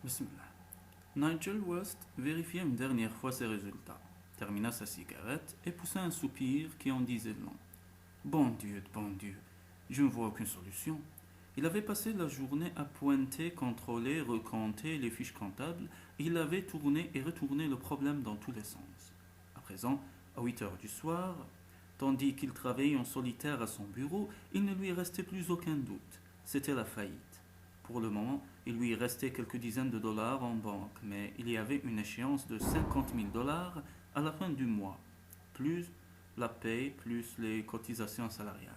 Bismillah. Nigel West vérifia une dernière fois ses résultats, termina sa cigarette et poussa un soupir qui en disait long. Bon Dieu, je ne vois aucune solution. Il avait passé la journée à pointer, contrôler, recompter les fiches comptables et il avait tourné et retourné le problème dans tous les sens. À présent, à 8 heures du soir, tandis qu'il travaillait en solitaire à son bureau, il ne lui restait plus aucun doute. C'était la faillite. Pour le moment, il lui restait quelques dizaines de dollars en banque, mais il y avait une échéance de 50 000 dollars à la fin du mois, plus la paye, plus les cotisations salariales.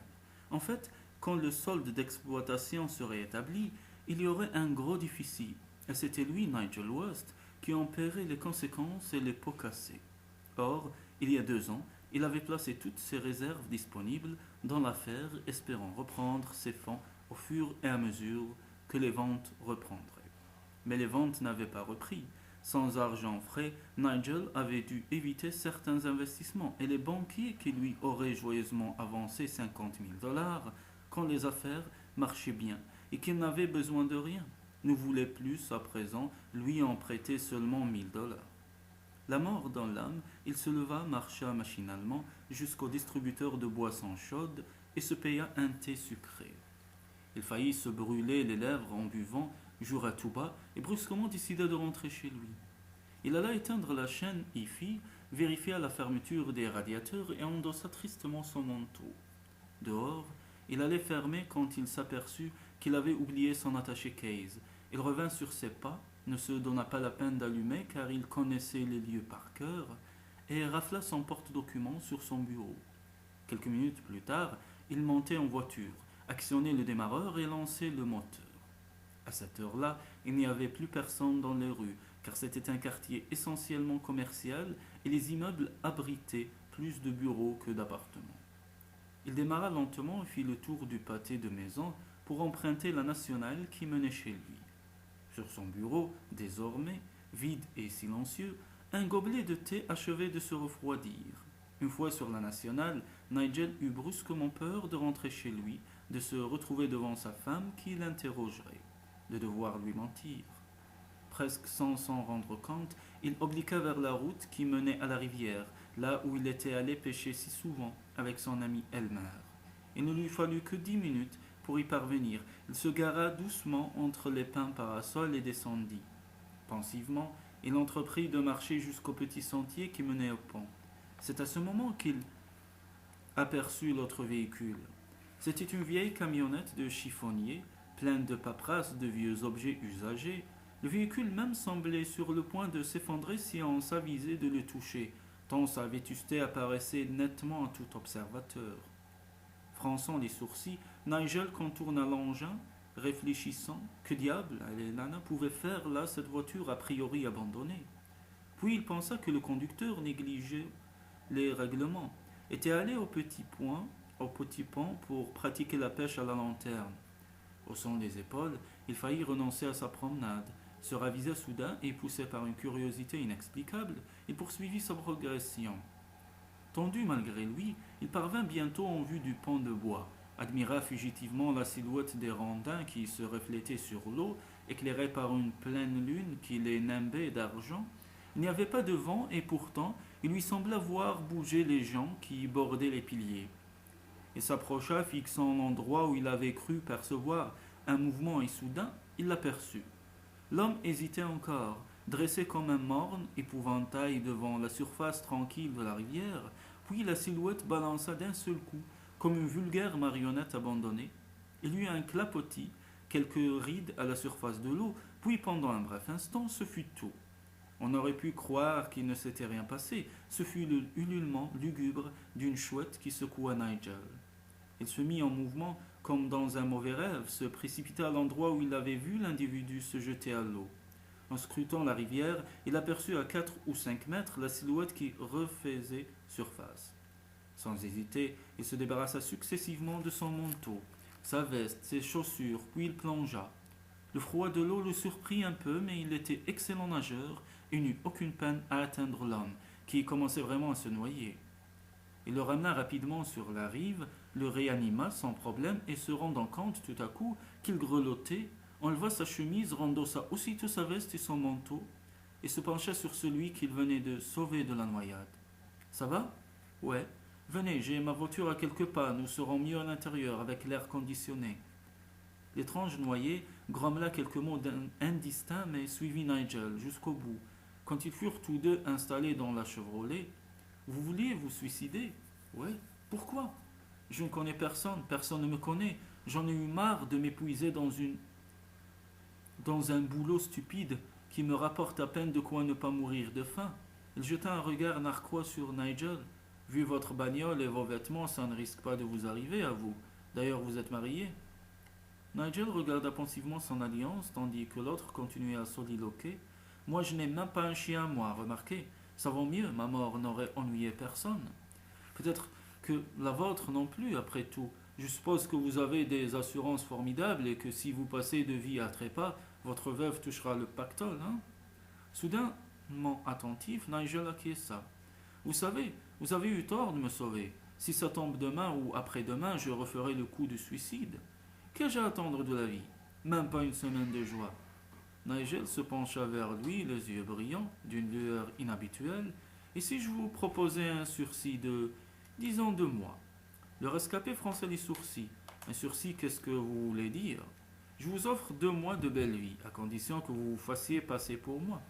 En fait, quand le solde d'exploitation serait établi, il y aurait un gros déficit, et c'était lui, Nigel West, qui en paierait les conséquences et les pots cassés. Or, il y a 2 ans, il avait placé toutes ses réserves disponibles dans l'affaire, espérant reprendre ses fonds au fur et à mesure que les ventes reprendraient. Mais les ventes n'avaient pas repris. Sans argent frais, Nigel avait dû éviter certains investissements et les banquiers qui lui auraient joyeusement avancé 50 000 dollars quand les affaires marchaient bien et qu'il n'avait besoin de rien ne voulaient plus à présent lui en prêter seulement 1000 dollars. La mort dans l'âme, il se leva, marcha machinalement jusqu'au distributeur de boissons chaudes et se paya un thé sucré. Il faillit se brûler les lèvres en buvant, jura tout bas et brusquement décida de rentrer chez lui. Il alla éteindre la chaîne hi-fi, vérifia la fermeture des radiateurs et endossa tristement son manteau. Dehors, il allait fermer quand il s'aperçut qu'il avait oublié son attaché-case. Il revint sur ses pas, ne se donna pas la peine d'allumer car il connaissait les lieux par cœur, et rafla son porte-documents sur son bureau. Quelques minutes plus tard, il montait en voiture, actionnait le démarreur et lançait le moteur. À cette heure-là, il n'y avait plus personne dans les rues, car c'était un quartier essentiellement commercial et les immeubles abritaient plus de bureaux que d'appartements. Il démarra lentement et fit le tour du pâté de maisons pour emprunter la nationale qui menait chez lui. Sur son bureau, désormais, vide et silencieux, un gobelet de thé achevait de se refroidir. Une fois sur la nationale, Nigel eut brusquement peur de rentrer chez lui, de se retrouver devant sa femme qui l'interrogerait, de devoir lui mentir. Presque sans s'en rendre compte, il obliqua vers la route qui menait à la rivière, là où il était allé pêcher si souvent avec son ami Elmer. Il ne lui fallut que 10 minutes pour y parvenir. Il se gara doucement entre les pins parasols et descendit. Pensivement, il entreprit de marcher jusqu'au petit sentier qui menait au pont. C'est à ce moment qu'il aperçut l'autre véhicule. C'était une vieille camionnette de chiffonnier, pleine de paperasses de vieux objets usagés. Le véhicule même semblait sur le point de s'effondrer si on s'avisait de le toucher, tant sa vétusté apparaissait nettement à tout observateur. Fronçant les sourcils, Nigel contourna l'engin, réfléchissant que diable Alana pouvait faire là cette voiture a priori abandonnée. Puis il pensa que le conducteur négligeait les règlements, était allé au petit pont pour pratiquer la pêche à la lanterne. Haussant les épaules, il faillit renoncer à sa promenade, se ravisa soudain et, poussé par une curiosité inexplicable, il poursuivit sa progression. Tendu malgré lui, il parvint bientôt en vue du pont de bois, admira fugitivement la silhouette des rondins qui se reflétaient sur l'eau, éclairée par une pleine lune qui les nimbait d'argent. Il n'y avait pas de vent et pourtant, il lui sembla voir bouger les gens qui bordaient les piliers. Il s'approcha, fixant l'endroit où il avait cru percevoir un mouvement et soudain, il l'aperçut. L'homme hésitait encore, dressé comme un morne épouvantail devant la surface tranquille de la rivière, puis la silhouette balança d'un seul coup, comme une vulgaire marionnette abandonnée. Il eut un clapotis, quelques rides à la surface de l'eau, puis pendant un bref instant, ce fut tout. On aurait pu croire qu'il ne s'était rien passé. Ce fut le ululement lugubre d'une chouette qui secoua Nigel. Il se mit en mouvement comme dans un mauvais rêve, se précipita à l'endroit où il avait vu l'individu se jeter à l'eau. En scrutant la rivière, il aperçut à 4 ou 5 mètres la silhouette qui refaisait surface. Sans hésiter, il se débarrassa successivement de son manteau, sa veste, ses chaussures, puis il plongea. Le froid de l'eau le surprit un peu, mais il était excellent nageur et n'eut aucune peine à atteindre l'homme, qui commençait vraiment à se noyer. Il le ramena rapidement sur la rive, le réanima sans problème et se rendant compte tout à coup qu'il grelottait, enleva sa chemise, rendossa aussitôt sa veste et son manteau, et se pencha sur celui qu'il venait de sauver de la noyade. Ça va? Ouais. Venez, j'ai ma voiture à quelques pas, nous serons mieux à l'intérieur avec l'air conditionné. L'étrange noyé grommela quelques mots indistincts mais suivit Nigel jusqu'au bout. Quand ils furent tous deux installés dans la Chevrolet, vous vouliez vous suicider? Ouais. Pourquoi? Je ne connais personne, personne ne me connaît. J'en ai eu marre de m'épuiser dans un boulot stupide qui me rapporte à peine de quoi ne pas mourir de faim. Il jeta un regard narquois sur Nigel. Vu votre bagnole et vos vêtements, ça ne risque pas de vous arriver à vous. D'ailleurs, vous êtes marié. Nigel regarda pensivement son alliance, tandis que l'autre continuait à soliloquer. Moi, je n'ai même pas un chien, moi, remarquez. Ça vaut mieux, ma mort n'aurait ennuyé personne. Peut-être que la vôtre non plus, après tout. Je suppose que vous avez des assurances formidables et que si vous passez de vie à trépas, votre veuve touchera le pactole, hein? Soudainement attentif, Nigel acquiesça. Vous savez, vous avez eu tort de me sauver. Si ça tombe demain ou après-demain, je referai le coup de suicide. Qu'ai-je à attendre de la vie? Même pas une semaine de joie. Nigel se pencha vers lui, les yeux brillants, d'une lueur inhabituelle. Et si je vous proposais un sursis de, disons, 2 mois? Le rescapé fronça les sourcils. Un sursis, qu'est-ce que vous voulez dire? Je vous offre 2 mois de belle vie, à condition que vous vous fassiez passer pour moi.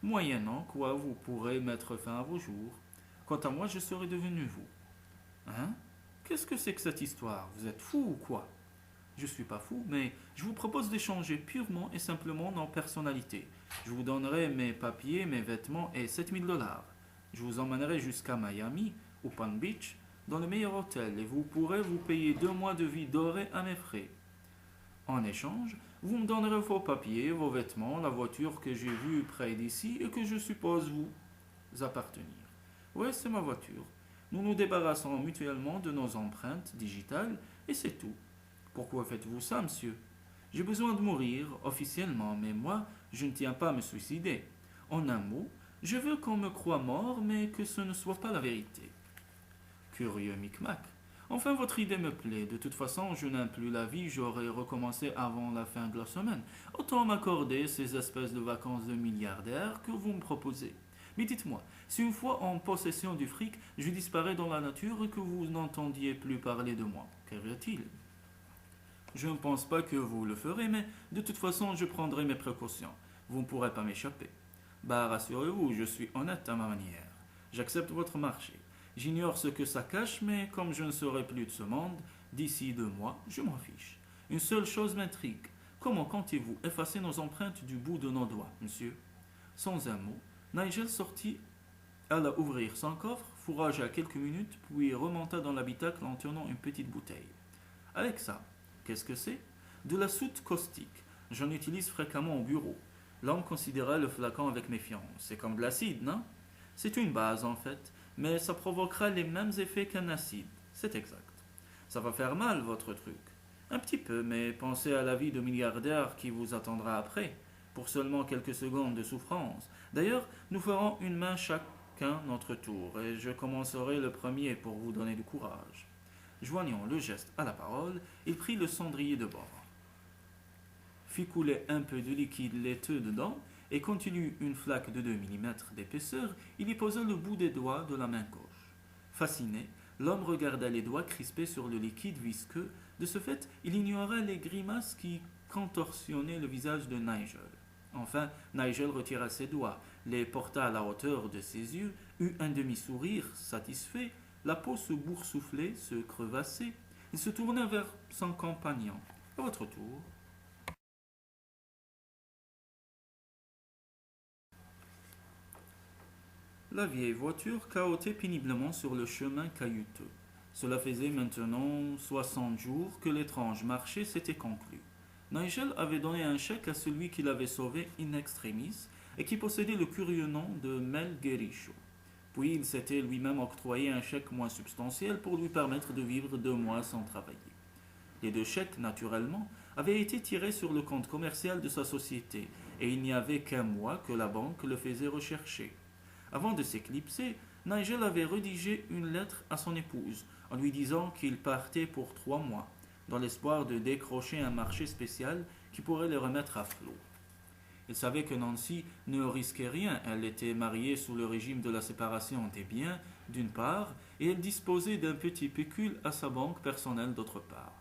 Moyennant quoi, vous pourrez mettre fin à vos jours. Quant à moi, je serai devenu vous. Hein? Qu'est-ce que c'est que cette histoire? Vous êtes fou ou quoi? Je suis pas fou, mais je vous propose d'échanger purement et simplement nos personnalités. Je vous donnerai mes papiers, mes vêtements et 7 000 $. Je vous emmènerai jusqu'à Miami, ou Palm Beach, dans le meilleur hôtel, et vous pourrez vous payer 2 mois de vie dorée à mes frais. En échange, vous me donnerez vos papiers, vos vêtements, la voiture que j'ai vue près d'ici et que je suppose vous appartenir. Oui, c'est ma voiture. Nous nous débarrassons mutuellement de nos empreintes digitales et c'est tout. Pourquoi faites-vous ça, monsieur? J'ai besoin de mourir, officiellement, mais moi, je ne tiens pas à me suicider. En un mot, je veux qu'on me croie mort, mais que ce ne soit pas la vérité. Curieux micmac. Enfin, votre idée me plaît. De toute façon, je n'aime plus la vie, j'aurais recommencé avant la fin de la semaine. Autant m'accorder ces espèces de vacances de milliardaire que vous me proposez. Mais dites-moi, si une fois en possession du fric, je disparais dans la nature et que vous n'entendiez plus parler de moi, qu'arrive-t-il? Je ne pense pas que vous le ferez, mais de toute façon, je prendrai mes précautions. Vous ne pourrez pas m'échapper. Bah, rassurez-vous, je suis honnête à ma manière. J'accepte votre marché. J'ignore ce que ça cache, mais comme je ne serai plus de ce monde, d'ici 2 mois, je m'en fiche. Une seule chose m'intrigue. Comment comptez-vous effacer nos empreintes du bout de nos doigts, monsieur? Sans un mot, Nigel sortit, alla ouvrir son coffre, fourragea quelques minutes, puis remonta dans l'habitacle en tenant une petite bouteille. Avec ça, qu'est-ce que c'est? De la soude caustique. J'en utilise fréquemment au bureau. L'homme considéra le flacon avec méfiance. C'est comme de l'acide, non? C'est une base en fait, mais ça provoquera les mêmes effets qu'un acide. C'est exact. Ça va faire mal, votre truc. Un petit peu, mais pensez à la vie de milliardaire qui vous attendra après, pour seulement quelques secondes de souffrance. D'ailleurs, nous ferons une main chacun notre tour, et je commencerai le premier pour vous donner du courage. Joignant le geste à la parole, il prit le cendrier de bord, fit couler un peu de liquide laiteux dedans, et quand il eut une flaque de 2 mm d'épaisseur, il y posa le bout des doigts de la main gauche. Fasciné, l'homme regarda les doigts crispés sur le liquide visqueux. De ce fait, il ignora les grimaces qui contorsionnaient le visage de Nigel. Enfin, Nigel retira ses doigts, les porta à la hauteur de ses yeux, eut un demi-sourire satisfait, la peau se boursouflait, se crevassait. Il se tourna vers son compagnon. À votre tour. La vieille voiture cahotait péniblement sur le chemin caillouteux. Cela faisait maintenant 60 jours que l'étrange marché s'était conclu. Nigel avait donné un chèque à celui qui l'avait sauvé in extremis et qui possédait le curieux nom de Mel Guericho. Puis il s'était lui-même octroyé un chèque moins substantiel pour lui permettre de vivre 2 mois sans travailler. Les 2 chèques, naturellement, avaient été tirés sur le compte commercial de sa société, et il n'y avait qu'un mois que la banque le faisait rechercher. Avant de s'éclipser, Nigel avait rédigé une lettre à son épouse, en lui disant qu'il partait pour 3 mois, dans l'espoir de décrocher un marché spécial qui pourrait les remettre à flot. Il savait que Nancy ne risquait rien. Elle était mariée sous le régime de la séparation des biens, d'une part, et elle disposait d'un petit pécule à sa banque personnelle, d'autre part.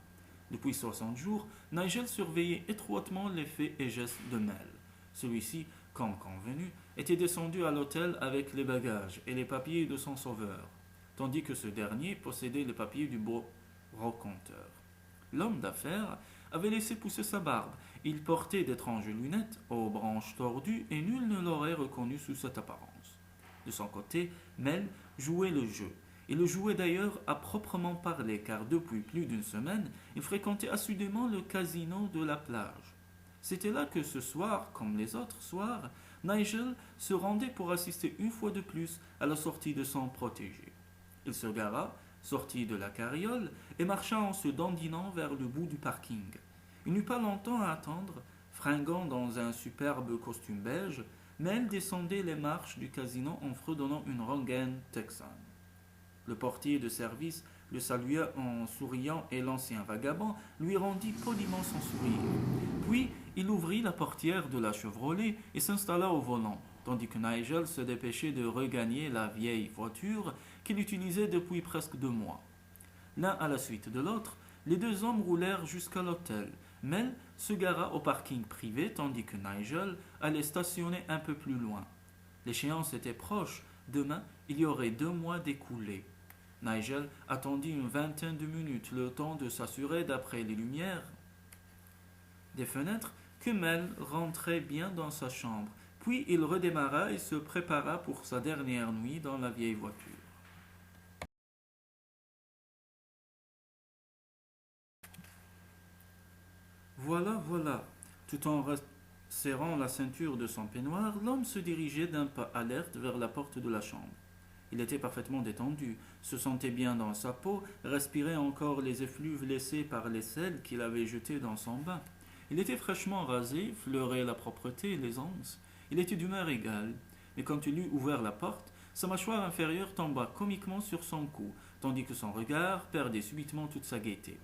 Depuis 60 jours, Nigel surveillait étroitement les faits et gestes de Mel. Celui-ci, comme convenu, était descendu à l'hôtel avec les bagages et les papiers de son sauveur, tandis que ce dernier possédait les papiers du beau brocanteur. L'homme d'affaires avait laissé pousser sa barbe. Il portait d'étranges lunettes aux branches tordues et nul ne l'aurait reconnu sous cette apparence. De son côté, Mel jouait le jeu. Il le jouait d'ailleurs à proprement parler, car depuis plus d'une semaine, il fréquentait assidûment le casino de la plage. C'était là que ce soir, comme les autres soirs, Nigel se rendait pour assister une fois de plus à la sortie de son protégé. Il se gara, sortit de la carriole et marcha en se dandinant vers le bout du parking. Il n'eut pas longtemps à attendre, fringant dans un superbe costume beige, Mel descendait les marches du casino en fredonnant une rengaine texane. Le portier de service le salua en souriant et l'ancien vagabond lui rendit poliment son sourire. Puis il ouvrit la portière de la Chevrolet et s'installa au volant, tandis que Nigel se dépêchait de regagner la vieille voiture qu'il utilisait depuis presque 2 mois. L'un à la suite de l'autre, les deux hommes roulèrent jusqu'à l'hôtel. Mel se gara au parking privé tandis que Nigel allait stationner un peu plus loin. L'échéance était proche. Demain, il y aurait 2 mois d'écoulés. Nigel attendit une vingtaine de minutes, le temps de s'assurer, d'après les lumières des fenêtres, que Mel rentrait bien dans sa chambre. Puis il redémarra et se prépara pour sa dernière nuit dans la vieille voiture. Voilà, voilà. Tout en serrant la ceinture de son peignoir, l'homme se dirigeait d'un pas alerte vers la porte de la chambre. Il était parfaitement détendu, se sentait bien dans sa peau, respirait encore les effluves laissés par les sels qu'il avait jetés dans son bain. Il était fraîchement rasé, fleurait la propreté et l'aisance. Il était d'humeur égale, mais quand il eut ouvert la porte, sa mâchoire inférieure tomba comiquement sur son cou, tandis que son regard perdait subitement toute sa gaieté.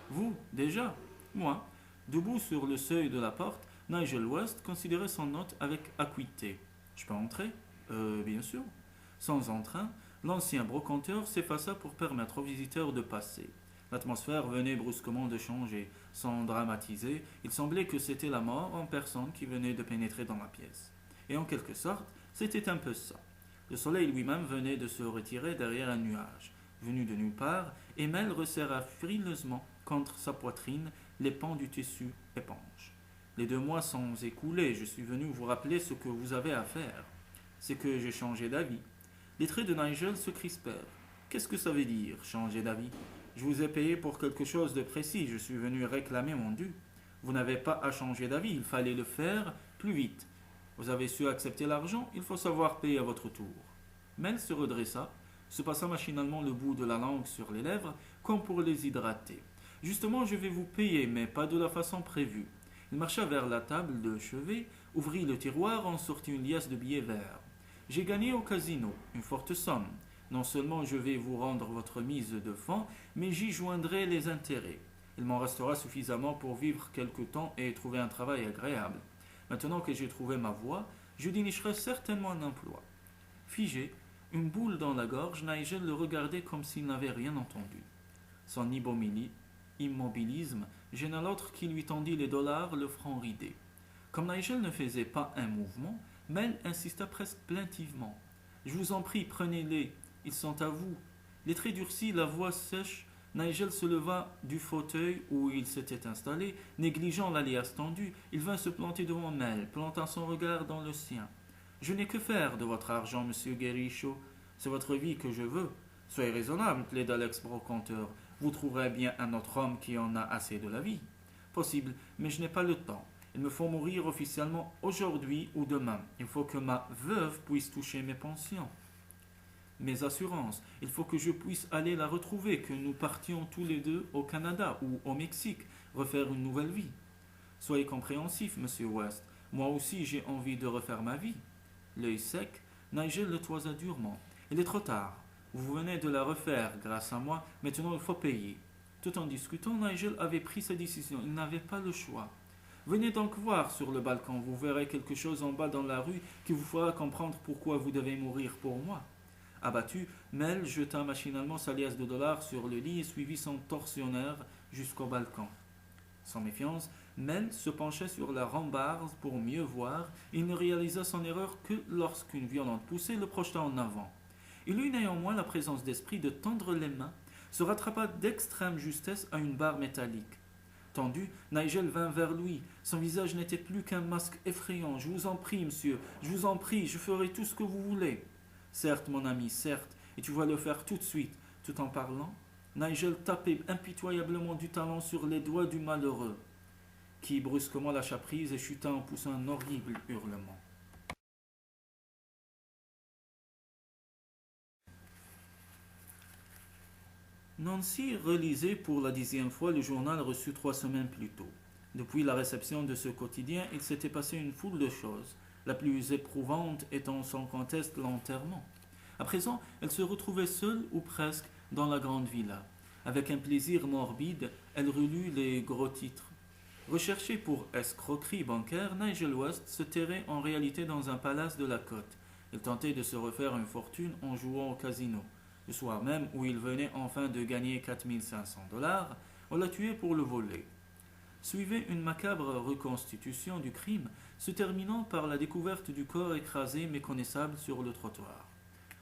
Vous, déjà? Moi. Debout sur le seuil de la porte, Nigel West considérait son hôte avec acuité. Je peux entrer? Bien sûr. Sans entrain, l'ancien brocanteur s'effaça pour permettre aux visiteurs de passer. L'atmosphère venait brusquement de changer. Sans dramatiser, il semblait que c'était la mort en personne qui venait de pénétrer dans la pièce. Et en quelque sorte, c'était un peu ça. Le soleil lui-même venait de se retirer derrière un nuage. Venu de nulle part, Emile resserra frileusement contre sa poitrine les pans du tissu éponge. Les 2 mois sont écoulés, je suis venu vous rappeler ce que vous avez à faire. C'est que j'ai changé d'avis. Les traits de Nigel se crispèrent. Qu'est-ce que ça veut dire, changer d'avis? Je vous ai payé pour quelque chose de précis, je suis venu réclamer mon dû. Vous n'avez pas à changer d'avis, il fallait le faire plus vite. Vous avez su accepter l'argent, il faut savoir payer à votre tour. Mel se redressa, se passa machinalement le bout de la langue sur les lèvres, comme pour les hydrater. Justement, je vais vous payer, mais pas de la façon prévue. Il marcha vers la table de chevet, ouvrit le tiroir, en sortit une liasse de billets verts. J'ai gagné au casino, une forte somme. Non seulement je vais vous rendre votre mise de fonds, mais j'y joindrai les intérêts. Il m'en restera suffisamment pour vivre quelque temps et trouver un travail agréable. Maintenant que j'ai trouvé ma voie, je dénicherai certainement un emploi. Figé, une boule dans la gorge, Nigel le regardait comme s'il n'avait rien entendu. Son immobilisme gêna l'autre qui lui tendit les dollars, le front ridé. Comme Nigel ne faisait pas un mouvement, Mel insista presque plaintivement. Je vous en prie, prenez-les, ils sont à vous. Les traits durcis, la voix sèche, Nigel se leva du fauteuil où il s'était installé, négligeant l'alias tendu. Il vint se planter devant Mel, plantant son regard dans le sien. Je n'ai que faire de votre argent, monsieur Guérichot. C'est votre vie que je veux. Soyez raisonnable, plaida l'ex-brocanteur. Vous trouverez bien un autre homme qui en a assez de la vie. Possible, mais je n'ai pas le temps. Il me faut mourir officiellement aujourd'hui ou demain. Il faut que ma veuve puisse toucher mes pensions, mes assurances. Il faut que je puisse aller la retrouver, que nous partions tous les deux au Canada ou au Mexique, refaire une nouvelle vie. Soyez compréhensif, monsieur West. Moi aussi, j'ai envie de refaire ma vie. L'œil sec, Nigel le toisa durement. Il est trop tard. Vous venez de la refaire grâce à moi. Maintenant, il faut payer. Tout en discutant, Nigel avait pris sa décision. Il n'avait pas le choix. Venez donc voir sur le balcon, vous verrez quelque chose en bas dans la rue qui vous fera comprendre pourquoi vous devez mourir pour moi. Abattu, Mel jeta machinalement sa liasse de dollars sur le lit et suivit son tortionnaire jusqu'au balcon. Sans méfiance, Mel se penchait sur la rambarde pour mieux voir et il ne réalisa son erreur que lorsqu'une violente poussée le projeta en avant. Il eut néanmoins la présence d'esprit de tendre les mains, se rattrapa d'extrême justesse à une barre métallique. Tendu, Nigel vint vers lui. Son visage n'était plus qu'un masque effrayant. Je vous en prie, monsieur, je vous en prie, je ferai tout ce que vous voulez. Certes, mon ami, certes, et tu vas le faire tout de suite. Tout en parlant, Nigel tapait impitoyablement du talon sur les doigts du malheureux, qui brusquement lâcha prise et chuta en poussant un horrible hurlement. Nancy relisait pour la 10e fois le journal reçu 3 semaines plus tôt. Depuis la réception de ce quotidien, il s'était passé une foule de choses, la plus éprouvante étant sans conteste l'enterrement. À présent, elle se retrouvait seule ou presque dans la grande villa. Avec un plaisir morbide, elle relut les gros titres. Recherché pour escroquerie bancaire, Nigel West se terrait en réalité dans un palace de la côte. Il tentait de se refaire une fortune en jouant au casino. Le soir même où il venait enfin de gagner 4500 $, on l'a tué pour le voler. Suivait une macabre reconstitution du crime, se terminant par la découverte du corps écrasé méconnaissable sur le trottoir.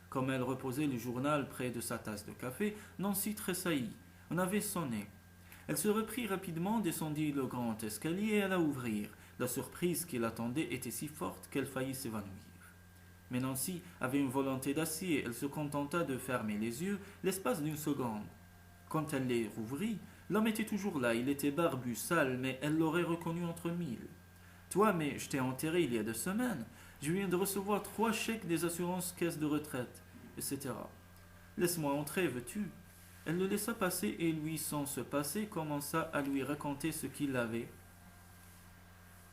Comme elle reposait le journal près de sa tasse de café, Nancy tressaillit. On avait sonné. Elle se reprit rapidement, descendit le grand escalier et alla ouvrir. La surprise qui l'attendait était si forte qu'elle faillit s'évanouir. Mais Nancy avait une volonté d'acier, elle se contenta de fermer les yeux l'espace d'une seconde. Quand elle les rouvrit, l'homme était toujours là, il était barbu, sale, mais elle l'aurait reconnu entre mille. Toi, mais je t'ai enterré il y a 2 semaines, je viens de recevoir 3 chèques des assurances caisses de retraite, etc. Laisse-moi entrer, veux-tu? Elle le laissa passer et lui, sans se passer, commença à lui raconter ce qu'il avait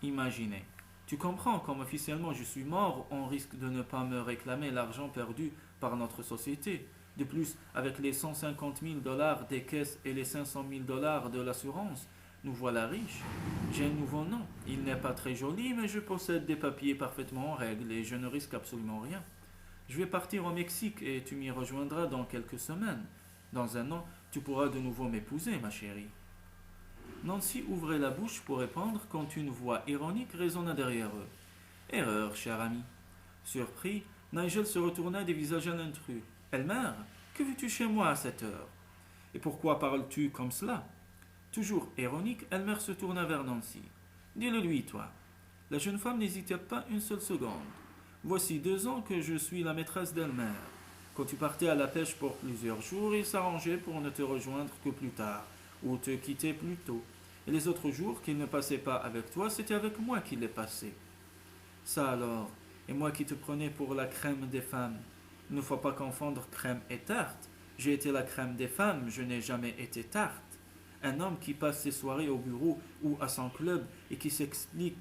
imaginé. Tu comprends, comme officiellement je suis mort, on risque de ne pas me réclamer l'argent perdu par notre société. De plus, avec les 150 000 $ des caisses et les 500 000 $ de l'assurance, nous voilà riches. J'ai un nouveau nom. Il n'est pas très joli, mais je possède des papiers parfaitement en règle et je ne risque absolument rien. Je vais partir au Mexique et tu m'y rejoindras dans quelques semaines. Dans un an, tu pourras de nouveau m'épouser, ma chérie. Nancy ouvrait la bouche pour répondre quand une voix ironique résonna derrière eux. Erreur, cher ami. Surpris, Nigel se retourna des visages à l'intrus. Elmer, que veux-tu chez moi à cette heure? Et pourquoi parles-tu comme cela? Toujours ironique, Elmer se tourna vers Nancy. Dis-le lui, toi. La jeune femme n'hésita pas une seule seconde. Voici 2 ans que je suis la maîtresse d'Elmer. Quand tu partais à la pêche pour plusieurs jours, il s'arrangeait pour ne te rejoindre que plus tard, ou te quitter plus tôt. Et les autres jours qu'il ne passait pas avec toi, c'était avec moi qu'il les passait. Ça alors, et moi qui te prenais pour la crème des femmes. Il ne faut pas confondre crème et tarte. J'ai été la crème des femmes, je n'ai jamais été tarte. Un homme qui passe ses soirées au bureau ou à son club et qui s'éclipse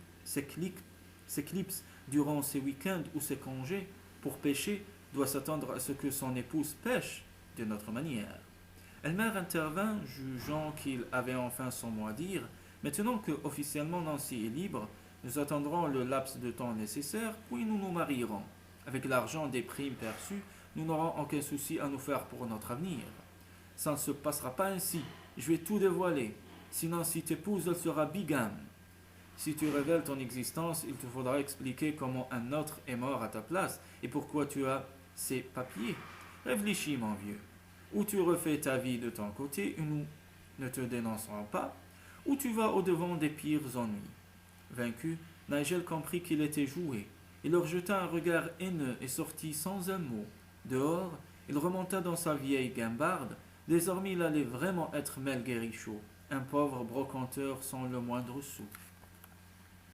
durant ses week-ends ou ses congés pour pêcher doit s'attendre à ce que son épouse pêche de notre manière. Elmer intervint, jugeant qu'il avait enfin son mot à dire. Maintenant que officiellement Nancy est libre, nous attendrons le laps de temps nécessaire, puis nous nous marierons. Avec l'argent des primes perçues, nous n'aurons aucun souci à nous faire pour notre avenir. Ça ne se passera pas ainsi. Je vais tout dévoiler. Sinon, si t'épouses, elle sera bigame. Si tu révèles ton existence, il te faudra expliquer comment un autre est mort à ta place et pourquoi tu as ces papiers. Réfléchis, mon vieux. Ou tu refais ta vie de ton côté et nous ne te dénoncerons pas, ou tu vas au-devant des pires ennuis. Vaincu, Nigel comprit qu'il était joué. Il leur jeta un regard haineux et sortit sans un mot. Dehors, il remonta dans sa vieille guimbarde. Désormais, il allait vraiment être Mel Guérichaud, un pauvre brocanteur sans le moindre sou.